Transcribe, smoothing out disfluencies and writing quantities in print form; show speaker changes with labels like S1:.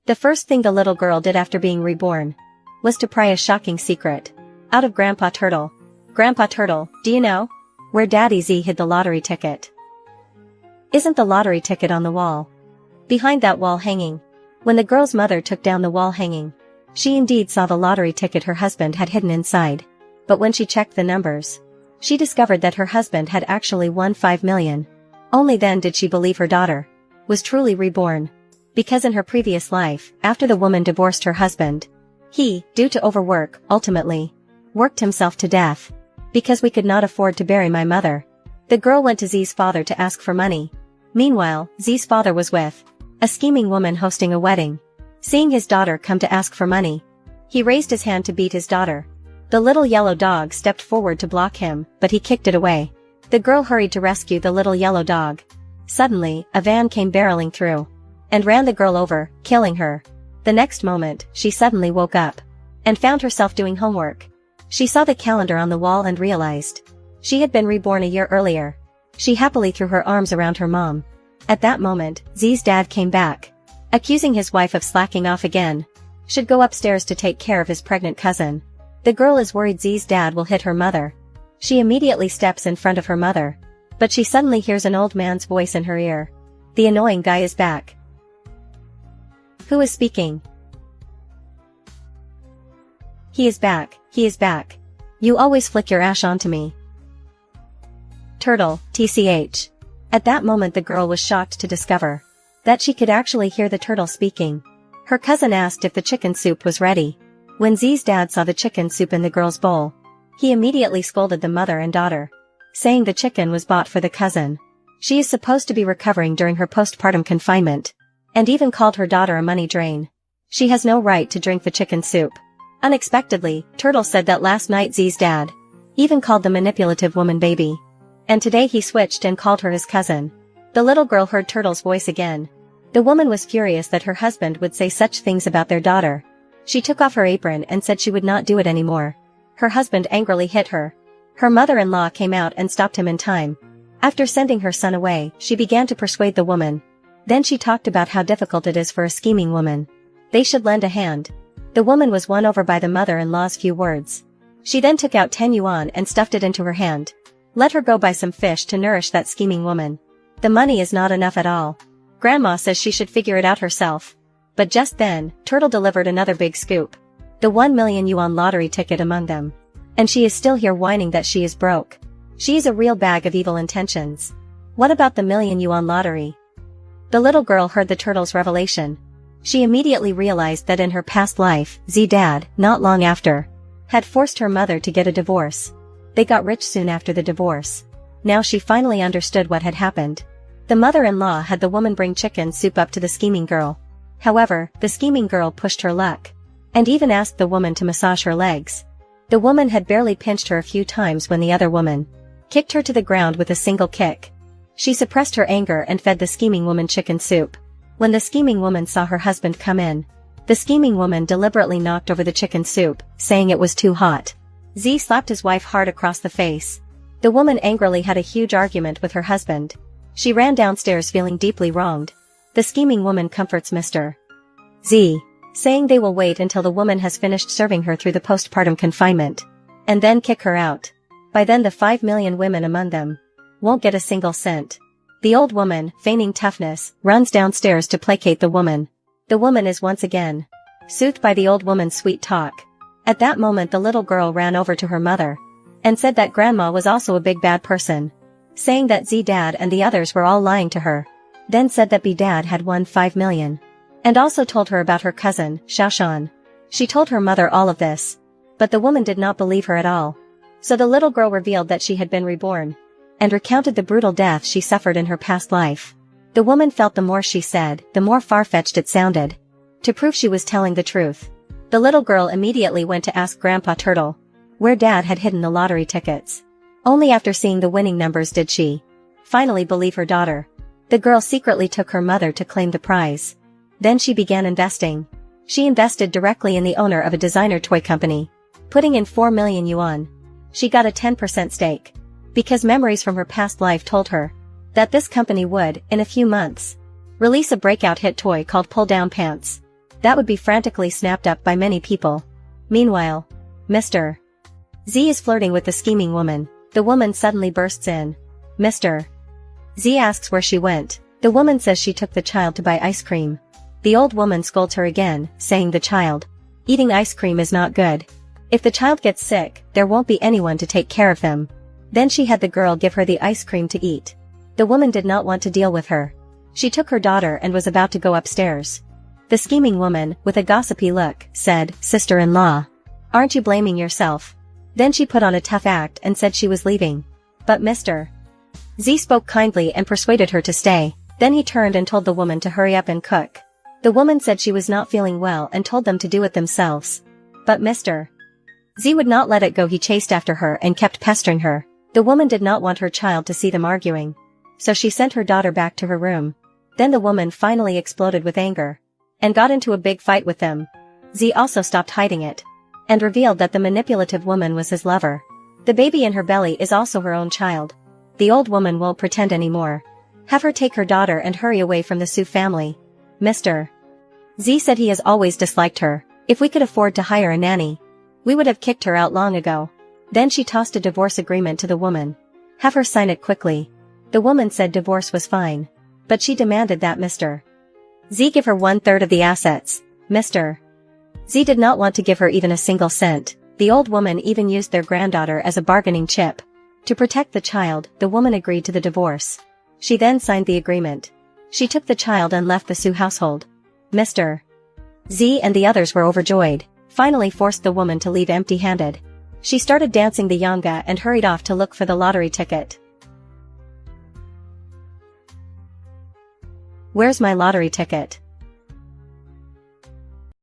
S1: The first thing the little girl did after being reborn was to pry a shocking secret out of Grandpa Turtle. "Grandpa Turtle, do you know where Daddy Z hid the lottery ticket?" "Isn't the lottery ticket on the wall behind that wall hanging?" When the girl's mother took down the wall hanging, she indeed saw the lottery ticket her husband had hidden inside. But when she checked the numbers, she discovered that her husband had actually won 5 million. Only then did she believe her daughter was truly reborn. Because in her previous life, after the woman divorced her husband, he, due to overwork, ultimately worked himself to death. "Because we could not afford to bury my mother." The girl went to Z's father to ask for money. Meanwhile, Z's father was with a scheming woman hosting a wedding. Seeing his daughter come to ask for money, he raised his hand to beat his daughter. The little yellow dog stepped forward to block him, but he kicked it away. The girl hurried to rescue the little yellow dog. Suddenly, a van came barreling through and ran the girl over, killing her. The next moment, she suddenly woke up and found herself doing homework. She saw the calendar on the wall and realized she had been reborn a year earlier. She happily threw her arms around her mom. At that moment, Z's dad came back, accusing his wife of slacking off again. Should go upstairs to take care of his pregnant cousin. The girl is worried Z's dad will hit her mother. She immediately steps in front of her mother, but she suddenly hears an old man's voice in her ear. "The annoying guy is back." "Who is speaking?" "He is back, he is back. You always flick your ash onto me." Turtle, TCH. At that moment the girl was shocked to discover that she could actually hear the turtle speaking. Her cousin asked if the chicken soup was ready. When Z's dad saw the chicken soup in the girl's bowl, he immediately scolded the mother and daughter, saying the chicken was bought for the cousin. She is supposed to be recovering during her postpartum confinement, and even called her daughter a money drain. She has no right to drink the chicken soup. Unexpectedly, Turtle said that last night Z's dad even called the manipulative woman baby. And today he switched and called her his cousin. The little girl heard Turtle's voice again. The woman was furious that her husband would say such things about their daughter. She took off her apron and said she would not do it anymore. Her husband angrily hit her. Her mother-in-law came out and stopped him in time. After sending her son away, she began to persuade the woman. Then she talked about how difficult it is for a scheming woman. They should lend a hand. The woman was won over by the mother-in-law's few words. She then took out 10 yuan and stuffed it into her hand. "Let her go buy some fish to nourish that scheming woman. The money is not enough at all. Grandma says she should figure it out herself." But just then, Turtle delivered another big scoop. The 1 million yuan lottery ticket among them. And she is still here whining that she is broke. She is a real bag of evil intentions. What about the million yuan lottery? The little girl heard the turtle's revelation. She immediately realized that in her past life, Z dad, not long after, had forced her mother to get a divorce. They got rich soon after the divorce. Now she finally understood what had happened. The mother-in-law had the woman bring chicken soup up to the scheming girl. However, the scheming girl pushed her luck, and even asked the woman to massage her legs. The woman had barely pinched her a few times when the other woman kicked her to the ground with a single kick. She suppressed her anger and fed the scheming woman chicken soup. When the scheming woman saw her husband come in, the scheming woman deliberately knocked over the chicken soup, saying it was too hot. Z slapped his wife hard across the face. The woman angrily had a huge argument with her husband. She ran downstairs feeling deeply wronged. The scheming woman comforts Mr. Z, saying they will wait until the woman has finished serving her through the postpartum confinement, and then kick her out. By then the 5 million women among them won't get a single cent. The old woman, feigning toughness, runs downstairs to placate the woman. The woman is once again soothed by the old woman's sweet talk. At that moment the little girl ran over to her mother and said that grandma was also a big bad person, saying that Z dad and the others were all lying to her. Then said that B dad had won 5 million. And also told her about her cousin, Xiaoshan. She told her mother all of this, but the woman did not believe her at all. So the little girl revealed that she had been reborn, and recounted the brutal death she suffered in her past life. The woman felt the more she said, the more far-fetched it sounded. To prove she was telling the truth, the little girl immediately went to ask Grandpa Turtle where Dad had hidden the lottery tickets. Only after seeing the winning numbers did she finally believe her daughter. The girl secretly took her mother to claim the prize. Then she began investing. She invested directly in the owner of a designer toy company, putting in 4 million yuan. She got a 10% stake, because memories from her past life told her that this company would, in a few months, release a breakout hit toy called Pull Down Pants. That would be frantically snapped up by many people. Meanwhile, Mr. Z is flirting with the scheming woman. The woman suddenly bursts in. Mr. Z asks where she went. The woman says she took the child to buy ice cream. The old woman scolds her again, saying the child eating ice cream is not good. If the child gets sick, there won't be anyone to take care of them. Then she had the girl give her the ice cream to eat. The woman did not want to deal with her. She took her daughter and was about to go upstairs. The scheming woman, with a gossipy look, said, "Sister-in-law, aren't you blaming yourself?" Then she put on a tough act and said she was leaving. But Mr. Z spoke kindly and persuaded her to stay. Then he turned and told the woman to hurry up and cook. The woman said she was not feeling well and told them to do it themselves. But Mr. Z would not let it go. He chased after her and kept pestering her. The woman did not want her child to see them arguing. So she sent her daughter back to her room. Then the woman finally exploded with anger and got into a big fight with them. Z also stopped hiding it and revealed that the manipulative woman was his lover. The baby in her belly is also her own child. The old woman won't pretend anymore. Have her take her daughter and hurry away from the Sue family. Mr. Z said he has always disliked her. If we could afford to hire a nanny, we would have kicked her out long ago. Then she tossed a divorce agreement to the woman. Have her sign it quickly. The woman said divorce was fine, but she demanded that Mr. Z give her 1/3 of the assets. Mr. Z did not want to give her even a single cent. The old woman even used their granddaughter as a bargaining chip. To protect the child, the woman agreed to the divorce. She then signed the agreement. She took the child and left the Sue household. Mr. Z and the others were overjoyed, finally forced the woman to leave empty-handed. She started dancing the yanga and hurried off to look for the lottery ticket. Where's my lottery ticket?